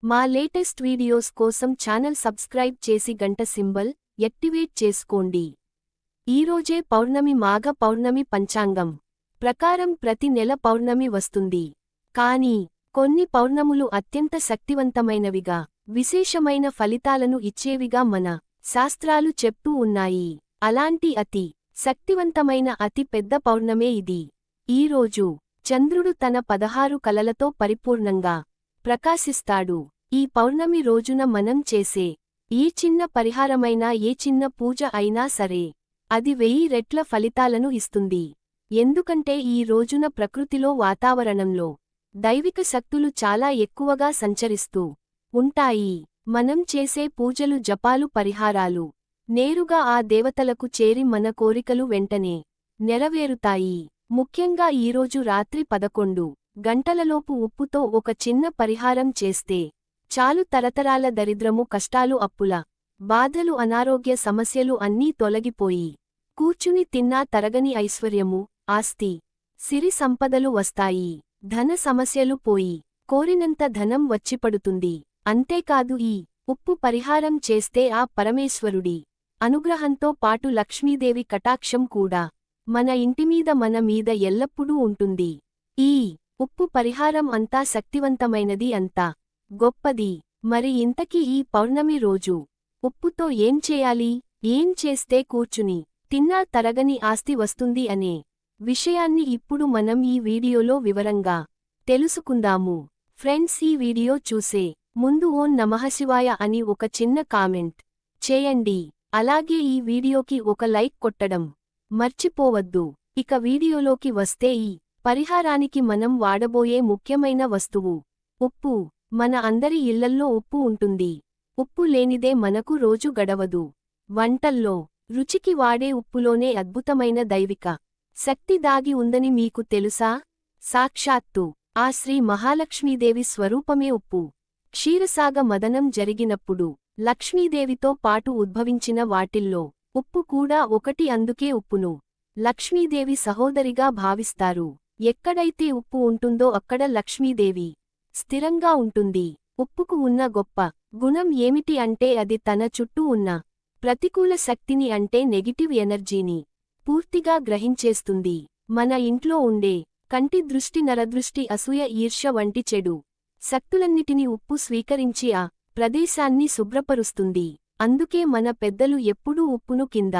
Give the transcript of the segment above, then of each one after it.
మా latest videos కోసం channel subscribe చేసి గంట సింబల్ యాక్టివేట్ చేసుకోండి. ఈరోజే పౌర్ణమి. మాఘ పౌర్ణమి పంచాంగం ప్రకారం ప్రతి నెల పౌర్ణమి వస్తుంది. కానీ కొన్ని పౌర్ణములు అత్యంత శక్తివంతమైనవిగా, విశేషమైన ఫలితాలను ఇచ్చేవిగా మన శాస్త్రాలు చెప్తూ ఉన్నాయి. అలాంటి అతి శక్తివంతమైన అతి పెద్ద పౌర్ణమే ఇది. ఈరోజు చంద్రుడు తన 16 కలలతో పరిపూర్ణంగా ప్రకాశిస్తాడు. ఈ పౌర్ణమి రోజున మనం చేసే ఏ చిన్న పరిహారమైనా, ఏ చిన్న పూజ అయినా సరే, అది 1000 రెట్ల ఫలితాలను ఇస్తుంది. ఎందుకంటే ఈ రోజున ప్రకృతిలో, వాతావరణంలో దైవిక శక్తులు చాలా ఎక్కువగా సంచరిస్తూ ఉంటాయి. మనం చేసే పూజలు, జపాలు, పరిహారాలు నేరుగా ఆ దేవతలకు చేరి మన కోరికలు వెంటనే నెరవేరుతాయి. ముఖ్యంగా ఈరోజు రాత్రి 11 గంటలలోపు ఉప్పుతో ఒక చిన్న పరిహారం చేస్తే చాలు. తరతరాల దరిద్రము, కష్టాలు, అప్పుల బాధలు, అనారోగ్య సమస్యలు అన్నీ తొలగిపోయి కూర్చుని తిన్నా తరగని ఐశ్వర్యము, ఆస్తి, సిరి సంపదలు వస్తాయి. ధన సమస్యలు పోయి కోరినంత ధనం వచ్చిపడుతుంది. అంతేకాదు, ఈ ఉప్పు పరిహారం చేస్తే ఆ పరమేశ్వరుడి అనుగ్రహంతో పాటు లక్ష్మీదేవి కటాక్షం కూడా మన ఇంటిమీద, మన మీద ఎల్లప్పుడూ ఉంటుంది. ఈ ఉప్పు పరిహారం అంతా శక్తివంతమైనది, అంతా గొప్పది. మరి ఇంతకీ ఈ పౌర్ణమి రోజు ఉప్పుతో ఏం చేయాలి, ఏం చేస్తే కూర్చుని తిన్నా తరగని ఆస్తి వస్తుంది అనే విషయాన్ని ఇప్పుడు మనం ఈ వీడియోలో వివరంగా తెలుసుకుందాము. ఫ్రెండ్స్, ఈ వీడియో చూసే ముందు ఓం నమఃశివాయ అని ఒక చిన్న కామెంట్ చేయండి. అలాగే ఈ వీడియోకి ఒక లైక్ కొట్టడం మర్చిపోవద్దు. ఇక వీడియోలోకి వస్తే, ఈ పరిహారానికి మనం వాడబోయే ముఖ్యమైన వస్తువు ఉప్పు. మన అందరి ఇళ్లల్లో ఉప్పు ఉంటుంది. ఉప్పు లేనిదే మనకు రోజు గడవదు. వంటల్లో రుచికి వాడే ఉప్పులోనే అద్భుతమైన దైవిక శక్తి దాగి ఉందని మీకు తెలుసా? సాక్షాత్తు ఆ శ్రీ మహాలక్ష్మీదేవి స్వరూపమే ఉప్పు. క్షీరసాగ మదనం జరిగినప్పుడు లక్ష్మీదేవితో పాటు ఉద్భవించిన వాటిల్లో ఉప్పు కూడా ఒకటి. అందుకే ఉప్పును లక్ష్మీదేవి సహోదరిగా భావిస్తారు. ఎక్కడైతే ఉప్పు ఉంటుందో అక్కడ లక్ష్మీదేవి స్థిరంగా ఉంటుంది. ఉప్పుకు ఉన్న గొప్ప గుణం ఏమిటి అంటే, అది తన చుట్టూ ఉన్న ప్రతికూల శక్తిని, అంటే నెగిటివ్ ఎనర్జీని పూర్తిగా గ్రహించేస్తుంది. మన ఇంట్లో ఉండే కంటి దృష్టి, నరదృష్టి, అసూయ, ఈర్ష్య వంటి చెడు శక్తులన్నిటినీ ఉప్పు స్వీకరించి ఆ ప్రదేశాన్ని శుభ్రపరుస్తుంది. అందుకే మన పెద్దలు ఎప్పుడూ ఉప్పును కింద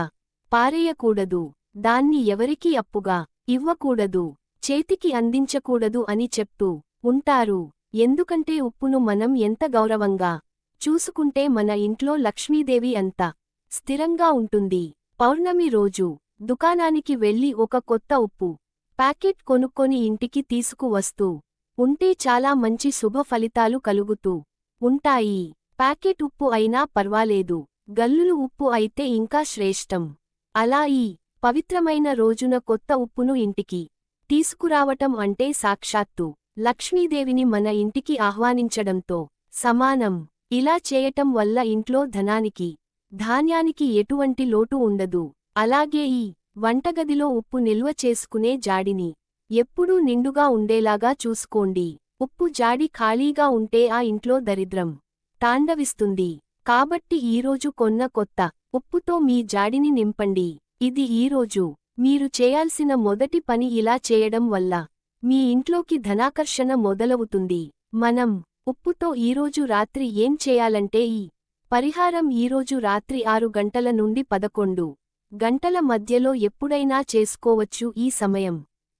పారేయకూడదు, దాన్ని ఎవరికీ అప్పుగా ఇవ్వకూడదు, చేతికి అందించకూడదు అని చెప్తూ ఉంటారు. ఎందుకంటే ఉప్పును మనం ఎంత గౌరవంగా చూసుకుంటే మన ఇంట్లో లక్ష్మీదేవి అంత స్థిరంగా ఉంటుంది. పౌర్ణమి రోజు దుకాణానికి వెళ్లి ఒక కొత్త ఉప్పు ప్యాకెట్ కొనుక్కొని ఇంటికి తీసుకువస్తూ ఉంటే చాలా మంచి శుభ ఫలితాలు కలుగుతూ ఉంటాయి. ప్యాకెట్ ఉప్పు అయినా పర్వాలేదు, గల్లులు ఉప్పు అయితే ఇంకా శ్రేష్టం. అలా ఈ పవిత్రమైన రోజున కొత్త ఉప్పును ఇంటికి తీసుకురావటం అంటే సాక్షాత్తు లక్ష్మీదేవిని మన ఇంటికి ఆహ్వానించడంతో సమానం. ఇలా చేయటం వల్ల ఇంట్లో ధనానికి, ధాన్యానికి ఎటువంటి లోటు ఉండదు. అలాగే ఈ వంటగదిలో ఉప్పు నిల్వ చేసుకునే జాడిని ఎప్పుడూ నిండుగా ఉండేలాగా చూసుకోండి. ఉప్పు జాడి ఖాళీగా ఉంటే ఆ ఇంట్లో దరిద్రం తాండవిస్తుంది. కాబట్టి ఈరోజు కొన్న కొత్త ఉప్పుతో మీ జాడిని నింపండి. ఇది ఈరోజు మీరు చేయాల్సిన మొదటి పని. ఇలా చేయడం వల్ల మీ ఇంట్లోకి ధనాకర్షణ మొదలవుతుంది. మనం ఉప్పుతో ఈరోజు రాత్రి ఏం చేయాలంటే, ఈ పరిహారం ఈరోజు రాత్రి 6 గంటల నుండి 11 గంటల మధ్యలో ఎప్పుడైనా చేసుకోవచ్చు. ఈ సమయం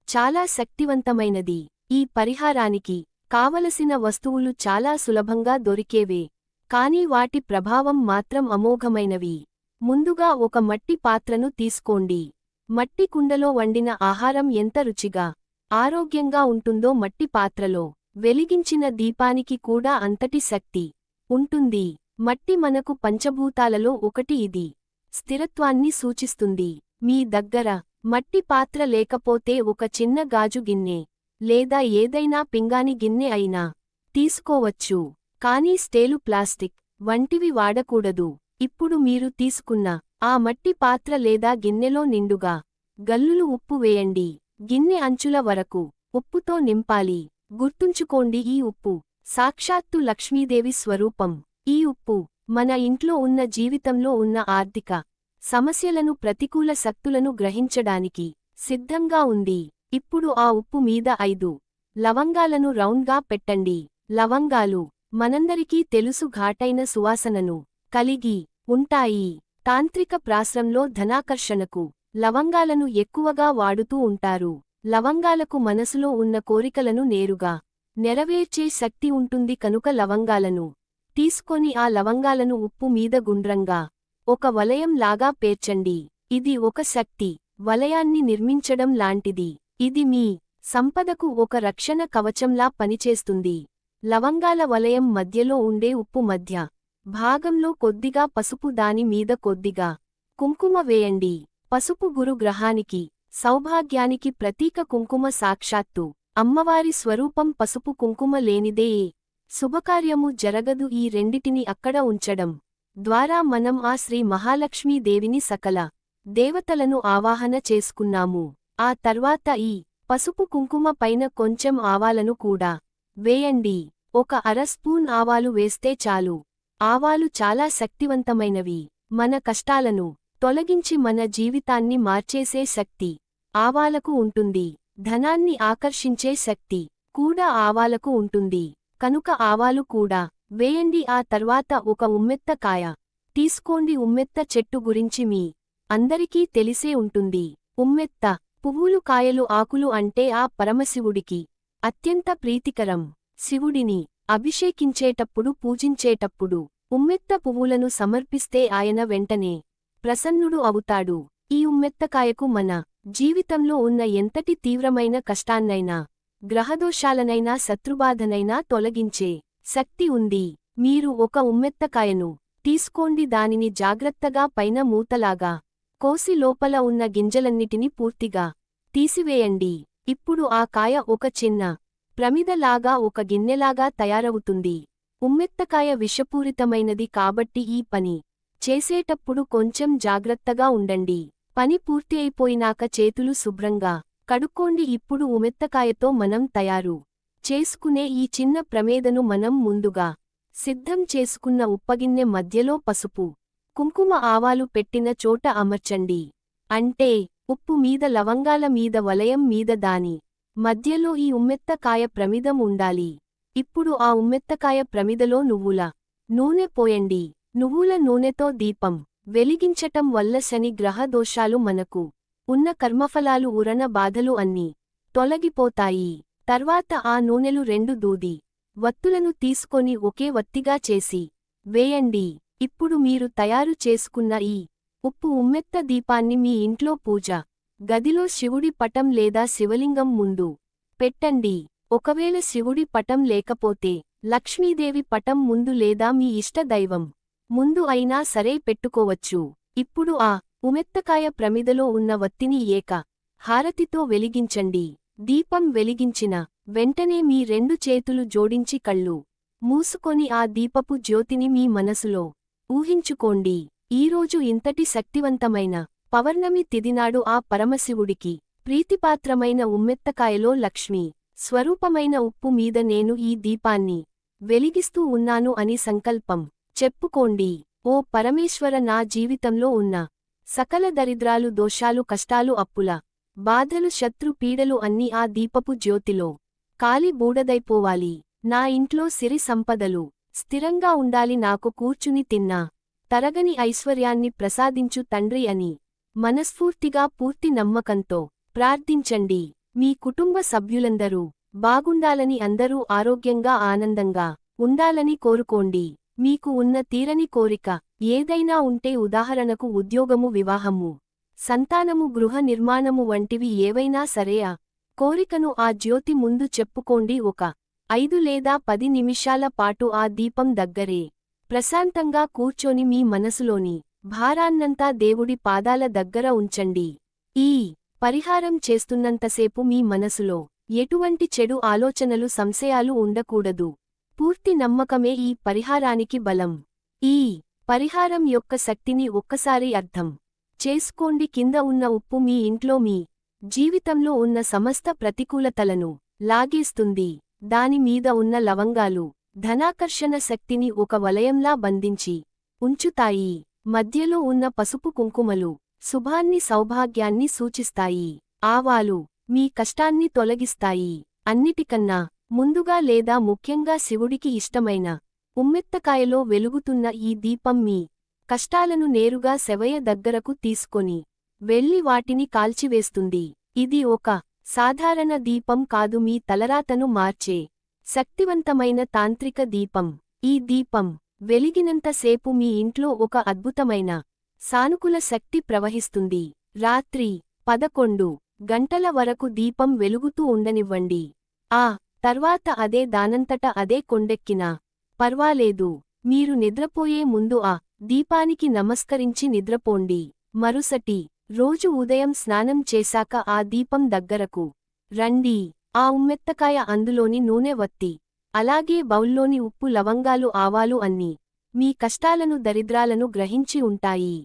చాలా శక్తివంతమైనది. ఈ పరిహారానికి కావలసిన వస్తువులు చాలా సులభంగా దొరికేవే, కానీ వాటి ప్రభావం మాత్రం అమోఘమైనవి. ముందుగా ఒక మట్టి పాత్రను తీసుకోండి. మట్టి కుండలో వండిన ఆహారం ఎంత రుచిగా, ఆరోగ్యంగా ఉంటుందో, మట్టి పాత్రలో వెలిగించిన దీపానికి కూడా అంతటి శక్తి ఉంటుంది. మట్టి మనకు పంచభూతాలలో ఒకటి. ఇది స్థిరత్వాన్ని సూచిస్తుంది. మీ దగ్గర మట్టి పాత్ర లేకపోతే ఒక చిన్న గాజు గిన్నె లేదా ఏదైనా పింగాణి గిన్నె అయినా తీసుకోవచ్చు. కానీ స్టీలు, ప్లాస్టిక్ వంటివి వాడకూడదు. ఇప్పుడు మీరు తీసుకున్న ఆ మట్టి పాత్ర లేదా గిన్నెలో నిండుగా గల్లులు ఉప్పు వేయండి. గిన్నె అంచుల వరకు ఉప్పుతో నింపాలి. గుర్తుంచుకోండి, ఈ ఉప్పు సాక్షాత్తు లక్ష్మీదేవి స్వరూపం. ఈ ఉప్పు మన ఇంట్లో ఉన్న జీవితంలో ఉన్న ఆర్థిక సమస్యలను ప్రతికూల శక్తులను గ్రహించడానికి సిద్ధంగా ఉంది. ఇప్పుడు ఆ ఉప్పు మీద 5 లవంగాలను రౌండ్గా పెట్టండి. లవంగాలు మనందరికీ తెలుసు ఘాటైన సువాసనను కలిగి ఉంటాయి. తాంత్రిక ప్రాశ్రంలో ధనాకర్షణకు లవంగాలను ఎక్కువగా వాడుతూ ఉంటారు. లవంగాలకు మనసులో ఉన్న కోరికలను నేరుగా నెరవేర్చే శక్తి ఉంటుంది కనుక లవంగాలను తీసుకొని ఆ లవంగాలను ఉప్పు మీద గుండ్రంగా ఒక వలయం లాగా పేర్చండి. ఇది ఒక శక్తి వలయాన్ని నిర్మించడం లాంటిది. ఇది మీ సంపదకు ఒక రక్షణ కవచంలా పనిచేస్తుంది. లవంగాల వలయం మధ్యలో ఉండే ఉప్పు మధ్య భాగంలో కొద్దిగా పసుపు, దాని మీద కొద్దిగా కుంకుమ వేయండి. పసుపు గురు గ్రహానికి సౌభాగ్యానికి ప్రతీక. కుంకుమ సాక్షాత్తు అమ్మవారి స్వరూపం. పసుపు కుంకుమ లేనిదే ఏ శుభకార్యము జరగదు. ఈ రెండిటిని అక్కడ ఉంచడం ద్వారా మనం ఆ శ్రీ మహాలక్ష్మీదేవిని సకల దేవతలను ఆవాహన చేసుకున్నాము. ఆ తర్వాత ఈ పసుపు కుంకుమ పైన కొంచెం ఆవాలను కూడా వేయండి. ఒక అర స్పూన్ ఆవాలు వేస్తే చాలు. ఆవాలు చాలా శక్తివంతమైనవి. మన కష్టాలను తొలగించి మన జీవితాన్ని మార్చేసే శక్తి ఆవాలకు ఉంటుంది. ధనాన్ని ఆకర్షించే శక్తి కూడా ఆవాలకు ఉంటుంది కనుక ఆవాలు కూడా వేయండి. ఆ తర్వాత ఒక ఉమ్మెత్త కాయ తీసుకోండి. ఉమ్మెత్త చెట్టు గురించి మీ అందరికీ తెలిసే ఉంటుంది. ఉమ్మెత్త పువ్వులు, కాయలు, ఆకులు అంటే ఆ పరమశివుడికి అత్యంత ప్రీతికరం. శివుడిని అభిషేకించేటప్పుడు, పూజించేటప్పుడు ఉమ్మెత్త పువ్వులను సమర్పిస్తే ఆయన వెంటనే ప్రసన్నుడు అవుతాడు. ఈ ఉమ్మెత్తకాయకు మన జీవితంలో ఉన్న ఎంతటి తీవ్రమైన కష్టాన్నైనా, గ్రహదోషాలనైనా, శత్రుబాధనైనా తొలగించే శక్తి ఉంది. మీరు ఒక ఉమ్మెత్తకాయను తీసుకోండి. దానిని జాగ్రత్తగా పైన మూతలాగా కోసి లోపల ఉన్న గింజలన్నిటిని పూర్తిగా తీసివేయండి. ఇప్పుడు ఆ కాయ ఒక చిన్న ప్రమిదలాగా, ఒక గిన్నెలాగా తయారవుతుంది. ఉమ్మెత్తకాయ విషపూరితమైనది కాబట్టి ఈ పని చేసేటప్పుడు కొంచెం జాగ్రత్తగా ఉండండి. పని పూర్తి అయిపోయినాక చేతులు శుభ్రంగా కడుక్కోండి. ఇప్పుడు ఉమ్మెత్తకాయతో మనం తయారు చేసుకునే ఈ చిన్న ప్రమేదను మనం ముందుగా సిద్ధం చేసుకున్న ఉప్పగిన్నె మధ్యలో పసుపు, కుంకుమ, ఆవాలు పెట్టిన చోట అమర్చండి. అంటే ఉప్పు మీద, లవంగాల మీద, వలయం మీద, దాని మధ్యలో ఈ ఉమ్మెత్తకాయ ప్రమిదం ఉండాలి. ఇప్పుడు ఆ ఉమ్మెత్తకాయ ప్రమిదలో నువ్వుల నూనె పోయండి. నువ్వుల నూనెతో దీపం వెలిగించటం వల్ల శని గ్రహ దోషాలు, మనకు ఉన్న కర్మఫలాలు, ఉరణ బాధలు అన్నీ తొలగిపోతాయి. తర్వాత ఆ నూనెలు 2 దూది వత్తులను తీసుకొని ఒకే వత్తిగా చేసి వేయండి. ఇప్పుడు మీరు తయారు చేసుకున్న ఈ ఉప్పు ఉమ్మెత్త దీపాన్ని మీ ఇంట్లో పూజ గదిలో శివుడి పటం లేదా శివలింగం ముందు పెట్టండి. ఒకవేళ శివుడి పటం లేకపోతే లక్ష్మీదేవి పటం ముందు లేదా మీ ఇష్ట దైవం ముందు అయినా సరే పెట్టుకోవచ్చు. ఇప్పుడు ఆ ఉమ్మెత్తకాయ ప్రమిదలో ఉన్న వత్తిని ఏక హారతితో వెలిగించండి. దీపం వెలిగించిన వెంటనే మీ 2 చేతులు జోడించి కళ్ళు మూసుకొని ఆ దీపపు జ్యోతిని మీ మనసులో ఊహించుకోండి. ఈరోజు ఇంతటి శక్తివంతమైన పౌర్ణమి తిథినాడు ఆ పరమశివుడికి ప్రీతిపాత్రమైన ఉమ్మెత్తకాయలో లక్ష్మీ స్వరూపమైన ఉప్పు మీద నేను ఈ దీపాన్ని వెలిగిస్తూ ఉన్నాను అని సంకల్పం చెప్పుకోండి. ఓ పరమేశ్వర, నా జీవితంలో ఉన్న సకల దరిద్రాలు, దోషాలు, కష్టాలు, అప్పుల బాధలు, శత్రు పీడలు అన్నీ ఆ దీపపు జ్యోతిలో కాలి బూడదైపోవాలి. నా ఇంట్లో సిరి సంపదలు స్థిరంగా ఉండాలి. నాకు కూర్చుని తిన్నా తరగని ఐశ్వర్యాన్ని ప్రసాదించు తండ్రి అని మనస్ఫూర్తిగా, పూర్తి నమ్మకంతో ప్రార్థించండి. మీ కుటుంబ సభ్యులందరూ బాగుండాలని, అందరూ ఆరోగ్యంగా, ఆనందంగా ఉండాలని కోరుకోండి. మీకు ఉన్న తీరని కోరిక ఏదైనా ఉంటే, ఉదాహరణకు ఉద్యోగము, వివాహము, సంతానము, గృహ నిర్మాణము వంటివి ఏవైనా సరే ఆ కోరికను ఆ జ్యోతి ముందు చెప్పుకోండి. ఒక 5 లేదా 10 నిమిషాల పాటు ఆ దీపం దగ్గరే ప్రశాంతంగా కూర్చొని మీ మనసులోని భారాన్నంతా దేవుడి పాదాల దగ్గర ఉంచండి. ఈ పరిహారం చేస్తున్నంతసేపు మీ మనసులో ఎటువంటి చెడు ఆలోచనలు, సంశయాలు ఉండకూడదు. పూర్తి నమ్మకమే ఈ పరిహారానికి బలం. ఈ పరిహారం యొక్క శక్తిని ఒక్కసారి అర్థం చేసుకోండి. కింద ఉన్న ఉప్పు మీ ఇంట్లో, మీ జీవితంలో ఉన్న సమస్త ప్రతికూలతలను లాగేస్తుంది. దాని మీద ఉన్న లవంగాలు ధనాకర్షణ శక్తిని ఒక వలయంలా బంధించి ఉంచుతాయి. మధ్యలో ఉన్న పసుపు కుంకుమలు శుభాన్ని సౌభాగ్యాన్ని సూచిస్తాయి. ఆవాలు మీ కష్టాన్ని తొలగిస్తాయి. అన్నిటికన్నా ముందుగా లేదా ముఖ్యంగా శివుడికి ఇష్టమైన ఉమ్మెత్తకాయలో వెలుగుతున్న ఈ దీపం మీ కష్టాలను నేరుగా శవయ్య దగ్గరకు తీసుకొని వెళ్లి వాటిని కాల్చివేస్తుంది. ఇది ఒక సాధారణ దీపం కాదు, మీ తలరాతను మార్చే శక్తివంతమైన తాంత్రిక దీపం. ఈ దీపం వెలిగినంతసేపు మీ ఇంట్లో ఒక అద్భుతమైన సానుకూల శక్తి ప్రవహిస్తుంది. రాత్రి 11 గంటల వరకు దీపం వెలుగుతూ ఉండనివ్వండి. ఆ తర్వాత అదే దానంతట అదే కొండెక్కినా పర్వాలేదు. మీరు నిద్రపోయే ముందు ఆ దీపానికి నమస్కరించి నిద్రపోండి. మరుసటి రోజు ఉదయం స్నానం చేశాక ఆ దీపం దగ్గరకు రండి. ఆ ఉమ్మెత్తకాయ, అందులోని నూనె వత్తి, అలాగే బౌల్లోని ఉప్పు, లవంగాలు, ఆవాలు అన్నీ మీ కష్టాలను దరిద్రాలను గ్రహించి ఉంటాయి.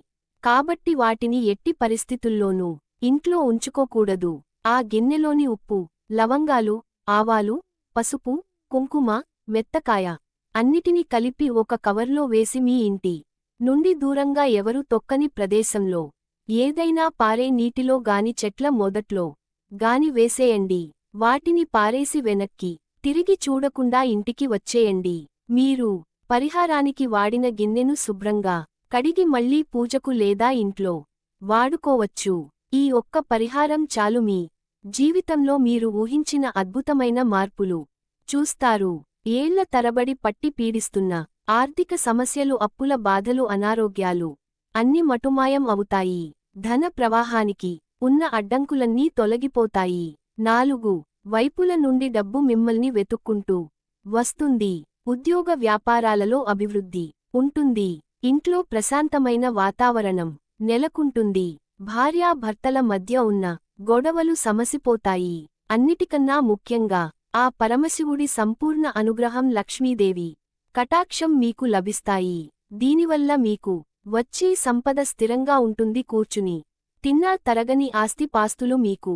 కాబట్టి వాటిని ఎట్టి పరిస్థితుల్లోనూ ఇంట్లో ఉంచుకోకూడదు. ఆ గిన్నెలోని ఉప్పు, లవంగాలు, ఆవాలు, పసుపు, కుంకుమ, మెత్తకాయ అన్నిటినీ కలిపి ఒక కవర్లో వేసి మీ ఇంటి నుండి దూరంగా ఎవరు తొక్కని ప్రదేశంలో, ఏదైనా పారే నీటిలో గాని చెట్ల మొదట్లో గాని వేసేయండి. వాటిని పారేసి వెనక్కి తిరిగి చూడకుండా ఇంటికి వచ్చేయండి. మీరు పరిహారానికి వాడిన గిన్నెను శుభ్రంగా కడిగి మళ్లీ పూజకు లేదా ఇంట్లో వాడుకోవచ్చు. ఈ ఒక్క పరిహారం చాలు, మీ జీవితంలో మీరు ఊహించిన అద్భుతమైన మార్పులు చూస్తారు. ఏళ్ల తరబడి పట్టి పీడిస్తున్న ఆర్థిక సమస్యలు, అప్పుల బాధలు, అనారోగ్యాలు అన్ని మటుమాయం అవుతాయి. ధన ప్రవాహానికి ఉన్న అడ్డంకులన్నీ తొలగిపోతాయి. 4 వైపుల నుండి డబ్బు మిమ్మల్ని వెతుక్కుంటూ వస్తుంది. ఉద్యోగ వ్యాపారాలలో అభివృద్ధి ఉంటుంది. ఇంట్లో ప్రశాంతమైన వాతావరణం నెలకుంటుంది. భార్యాభర్తల మధ్య ఉన్న గొడవలు సమసిపోతాయి. అన్నిటికన్నా ముఖ్యంగా ఆ పరమశివుడి సంపూర్ణ అనుగ్రహం, లక్ష్మీదేవి కటాక్షం మీకు లభిస్తాయి. దీనివల్ల మీకు వచ్చే సంపద స్థిరంగా ఉంటుంది. కూర్చుని తిన్నా తరగని ఆస్తిపాస్తులు మీకు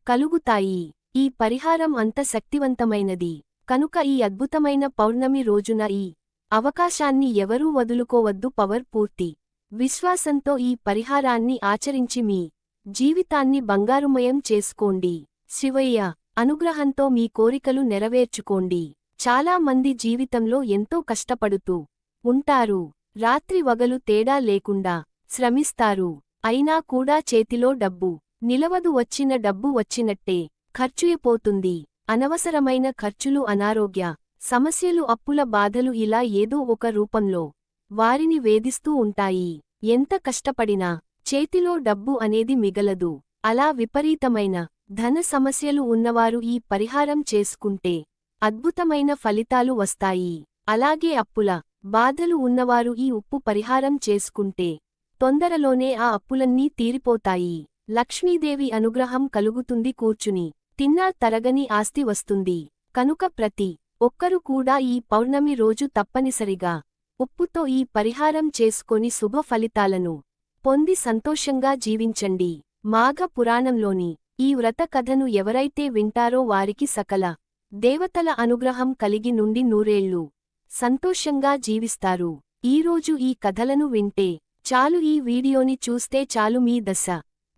కలుగుతాయి. ఈ పరిహారం అంత శక్తివంతమైనది కనుక ఈ అద్భుతమైన పౌర్ణమి రోజున ఈ అవకాశాన్ని ఎవరూ వదులుకోవద్దు. పవర్ పూర్తి విశ్వాసంతో ఈ పరిహారాన్ని ఆచరించి మీ జీవితాన్ని బంగారుమయం చేసుకోండి. శివయ్య అనుగ్రహంతో మీ కోరికలు నెరవేర్చుకోండి. చాలా మంది జీవితంలో ఎంతో కష్టపడుతూ ఉంటారు. రాత్రి వగలు తేడా లేకుండా శ్రమిస్తారు. అయినా కూడా చేతిలో డబ్బు నిలవదు. వచ్చిన డబ్బు వచ్చినట్టే ఖర్చుయిపోతుంది. అనవసరమైన ఖర్చులు, అనారోగ్య సమస్యలు, అప్పుల బాధలు ఇలా ఏదో ఒక రూపంలో వారిని వేధిస్తూ ఉంటాయి. ఎంత కష్టపడినా చేతిలో డబ్బు అనేది మిగలదు. అలా విపరీతమైన ధన సమస్యలు ఉన్నవారు ఈ పరిహారం చేసుకుంటే అద్భుతమైన ఫలితాలు వస్తాయి. అలాగే అప్పుల బాధలు ఉన్నవారు ఈ ఉప్పు పరిహారం చేసుకుంటే తొందరలోనే ఆ అప్పులన్నీ తీరిపోతాయి. లక్ష్మీదేవి అనుగ్రహం కలుగుతుంది. కూర్చుని తిన్నా తరగని ఆస్తి వస్తుంది. కనుక ప్రతి ఒక్కరు కూడా ఈ పౌర్ణమి రోజు తప్పనిసరిగా ఉప్పుతో ఈ పరిహారం చేసుకొని శుభ ఫలితాలను పొంది సంతోషంగా జీవించండి. మాఘ పురాణంలోని ఈ వ్రత కథను ఎవరైతే వింటారో వారికి సకల దేవతల అనుగ్రహం కలిగి నుండి నూరేళ్లు సంతోషంగా జీవిస్తారు. ఈరోజు ఈ కథలను వింటే చాలు, ఈ వీడియోని చూస్తే చాలు, మీ దశ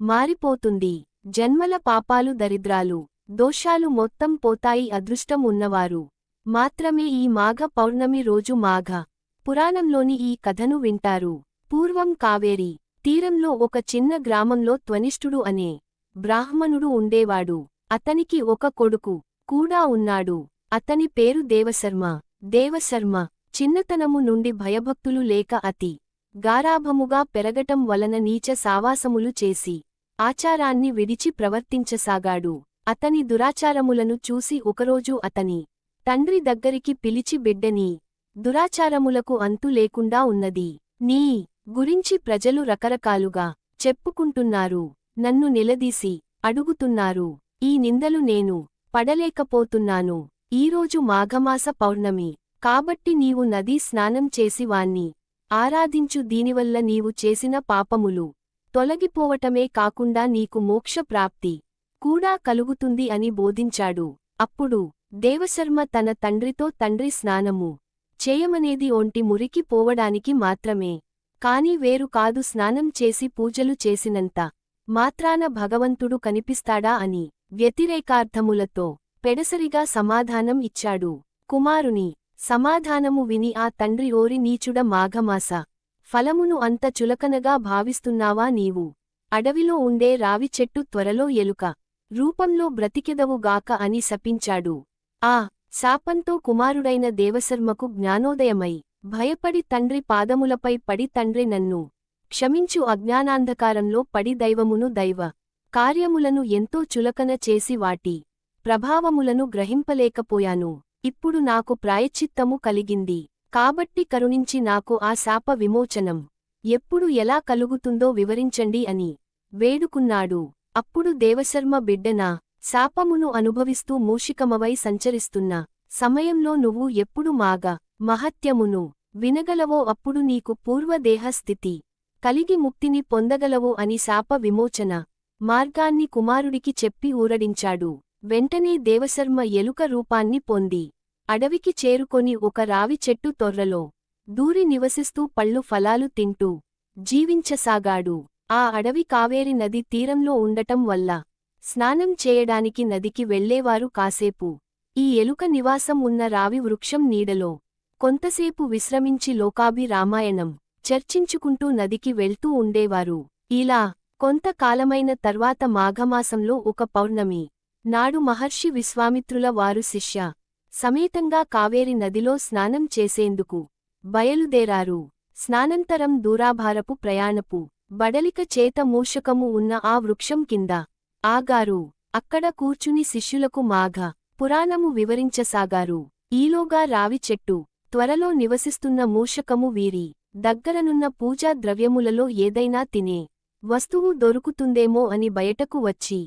మారిపోతుంది. జన్మల పాపాలు, దరిద్రాలు, దోషాలు మొత్తం పోతాయి. అదృష్టం ఉన్నవారు మాత్రమే ఈ మాఘ పౌర్ణమి రోజు మాఘ పురాణంలోని ఈ కథను వింటారు. పూర్వం కావేరి తీరంలో ఒక చిన్న గ్రామంలో త్వనిష్ఠుడు అనే బ్రాహ్మణుడు ఉండేవాడు. అతనికి ఒక కొడుకు కూడా ఉన్నాడు. అతని పేరు దేవశర్మ. దేవశర్మ చిన్నతనము నుండి భయభక్తులు లేక అతి గారాభముగా పెరగటం వలన నీచ సావాసములు చేసి ఆచారాన్ని విడిచి ప్రవర్తించసాగాడు. అతని దురాచారములను చూసి ఒకరోజు అతని తండ్రి దగ్గరికి పిలిచి, బిడ్డనీ, దురాచారములకు అంతు లేకుండా ఉన్నది. నీ గురించి ప్రజలు రకరకాలుగా చెప్పుకుంటున్నారు. నన్ను నిలదీసి అడుగుతున్నారు. ఈ నిందలు నేను పడలేకపోతున్నాను. ఈరోజు మాఘమాస పౌర్ణమి కాబట్టి నీవు నదీ స్నానం చేసి వాన్ని ఆరాధించు. దీనివల్ల నీవు చేసిన పాపములు తొలగిపోవటమే కాకుండా నీకు మోక్ష ప్రాప్తి కూడా కలుగుతుంది అని బోధించాడు. అప్పుడు దేవశర్మ తన తండ్రితో తండ్రి స్నానము చేయమనేది ఒంటి మురికి పోవడానికి మాత్రమే, కాని వేరు కాదు స్నానం చేసి పూజలు చేసినంత మాత్రాన భగవంతుడు కనిపిస్తాడా అని వ్యతిరేకార్థములతో పెడసరిగా సమాధానం ఇచ్చాడు. కుమారుని సమాధానము విని ఆ తండ్రి ఓరి నీచుడ మాఘమాస ఫలమును అంత చులకనగా భావిస్తున్నావా నీవు? అడవిలో ఉండే రావి చెట్టు త్వరలో ఎలుక రూపంలో బ్రతికెదవుగాక అని శపించాడు. ఆ శాపంతో కుమారుడైన దేవశర్మకు జ్ఞానోదయమై భయపడి తండ్రి పాదములపై పడి తండ్రి నన్ను క్షమించు, అజ్ఞానాంధకారంలో పడి దైవమును దైవ కార్యములను ఎంతో చులకన చేసి వాటి ప్రభావములను గ్రహింపలేకపోయాను. ఇప్పుడు నాకు ప్రాయశ్చిత్తము కలిగింది, కాబట్టి కరుణించి నాకు ఆ శాప విమోచనం ఎప్పుడు ఎలా కలుగుతుందో వివరించండి అని వేడుకున్నాడు. అప్పుడు దేవశర్మ బిడ్డనా, శాపమును అనుభవిస్తూ మూషికమవై సంచరిస్తున్న సమయంలో నువ్వు ఎప్పుడు మాగ మహత్యమును వినగలవో అప్పుడు నీకు పూర్వదేహ స్థితి కలిగి ముక్తిని పొందగలవు అని శాప విమోచన మార్గాన్ని కుమారుడికి చెప్పి ఊరడించాడు. వెంటనే దేవశర్మ ఎలుక రూపాన్ని పొంది అడవికి చేరుకొని ఒక రావి చెట్టు తొర్రలో దూరి నివసిస్తూ పళ్ళు ఫలాలు తింటూ జీవించసాగాడు. ఆ అడవి కావేరి నది తీరంలో ఉండటం వల్ల స్నానం చేయడానికి నదికి వెళ్లేవారు కాసేపు ఈ ఎలుక నివాసం ఉన్న రావి వృక్షం నీడలో కొంతసేపు విశ్రమించి లోకాభి రామాయణం చర్చించుకుంటూ నదికి వెళ్తూ ఉండేవారు. ఇలా కొంతకాలమైన తర్వాత మాఘమాసంలో ఒక పౌర్ణమి నాడు మహర్షి విశ్వామిత్రుల వారు శిష్య సమేతంగా కావేరి నదిలో స్నానం చేసేందుకు బయలుదేరారు. స్నానంతరం దూరాభారపు ప్రయాణపు బడలిక చేత మూషకము ఉన్న ఆ వృక్షం కింద ఆగారు. అక్కడ కూర్చుని శిష్యులకు మాఘ పురాణము వివరించసాగారు. ఈలోగా రావి చెట్టు త్వరలో నివసిస్తున్న మూషకము వీరి దగ్గరనున్న పూజా ద్రవ్యములలో ఏదైనా తినే వస్తువు దొరుకుతుందేమో అని బయటకు వచ్చి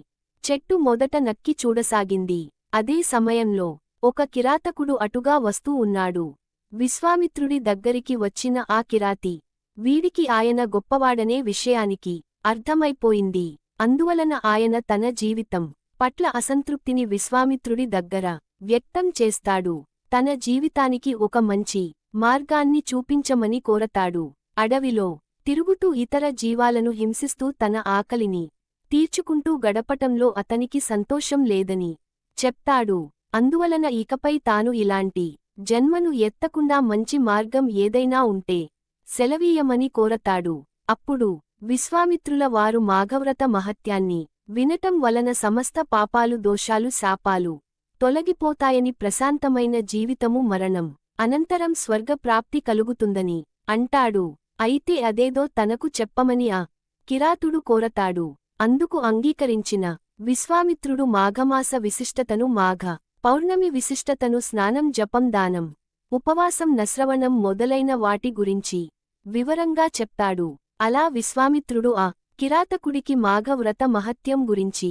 చెట్టు మొదట నక్కి చూడసాగింది. అదే సమయంలో ఒక కిరాతకుడు అటుగా వస్తూ ఉన్నాడు. విశ్వామిత్రుడి దగ్గరికి వచ్చిన ఆ కిరాతి వీడికి ఆయన గొప్పవాడనే విషయానికి అర్థమైపోయింది. అందువలన ఆయన తన జీవితం పట్ల అసంతృప్తిని విశ్వామిత్రుడి దగ్గర వ్యక్తం చేస్తాడు. తన జీవితానికి ఒక మంచి మార్గాన్ని చూపించమని కోరతాడు. అడవిలో తిరుగుతూ ఇతర జీవాలను హింసిస్తూ తన ఆకలిని తీర్చుకుంటూ గడపటంలో అతనికి సంతోషం లేదని చెప్తాడు. అందువలన ఇకపై తాను ఇలాంటి జన్మను ఎత్తకుండా మంచి మార్గం ఏదైనా ఉంటే సెలవీయమని కోరతాడు. అప్పుడు విశ్వామిత్రుల వారు మాఘవ్రత మహత్యాన్ని వినటం వలన సమస్త పాపాలు దోషాలు శాపాలు తొలగిపోతాయని ప్రశాంతమైన జీవితము మరణం అనంతరం స్వర్గప్రాప్తి కలుగుతుందని అంటాడు. అయితే అదేదో తనకు చెప్పమని ఆ కిరాతుడు కోరతాడు. అందుకు అంగీకరించిన విశ్వామిత్రుడు మాఘమాస విశిష్టతను మాఘ పౌర్ణమి విశిష్టతను స్నానం జపం దానం ఉపవాసం నశ్రవణం మొదలైన వాటి గురించి వివరంగా చెప్తాడు. అలా విశ్వామిత్రుడు ఆ కిరాతకుడికి మాఘవ్రత మహత్యం గురించి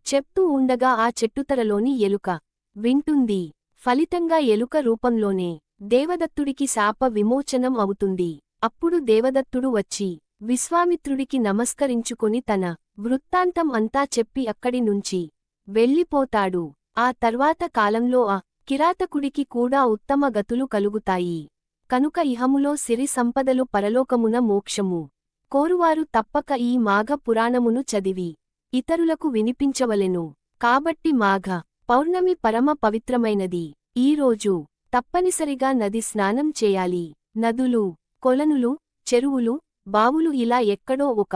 చెప్తూ ఉండగా ఆ చెట్టుతరలోని ఎలుక వింటుంది. ఫలితంగా ఎలుక రూపంలోనే దేవదత్తుడికి శాప విమోచనం అవుతుంది. అప్పుడు దేవదత్తుడు వచ్చి విశ్వామిత్రుడికి నమస్కరించుకొని తన వృత్తాంతం అంతా చెప్పి అక్కడి నుంచి వెళ్ళిపోతాడు. ఆ తర్వాత కాలంలో ఆ కిరాతకుడికి కూడా ఉత్తమ గతులు కలుగుతాయి. కనుక ఇహములో సిరి సంపదలు పరలోకమున మోక్షము కోరువారు తప్పక ఈ మాఘ పురాణమును చదివి ఇతరులకు వినిపించవలెను. కాబట్టి మాఘ పౌర్ణమి పరమ పవిత్రమైనది. ఈరోజు తప్పనిసరిగా నది స్నానం చేయాలి. నదులు, కొలనులు, చెరువులు, బావులు ఇలా ఎక్కడో ఒక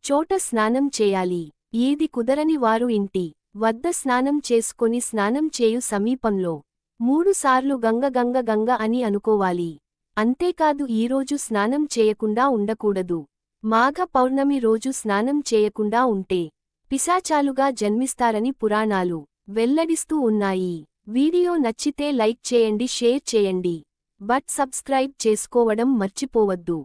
చోట స్నానం చేయాలి. ఏది కుదరని వారు ఇంటి వద్ద స్నానం చేసుకొని స్నానం చేయు సమీపంలో 3 సార్లు గంగ గంగ గంగ అని అనుకోవాలి. అంతేకాదు ఈరోజు స్నానం చేయకుండా ఉండకూడదు. మాఘ పౌర్ణమి రోజు స్నానం చేయకుండా ఉంటే పిశాచాలుగా జన్మిస్తారని పురాణాలు వెల్లడిస్తూ ఉన్నాయి. వీడియో నచ్చితే లైక్ చేయండి, షేర్ చేయండి. బట్ సబ్స్క్రైబ్ చేసుకోవడం మర్చిపోవద్దు.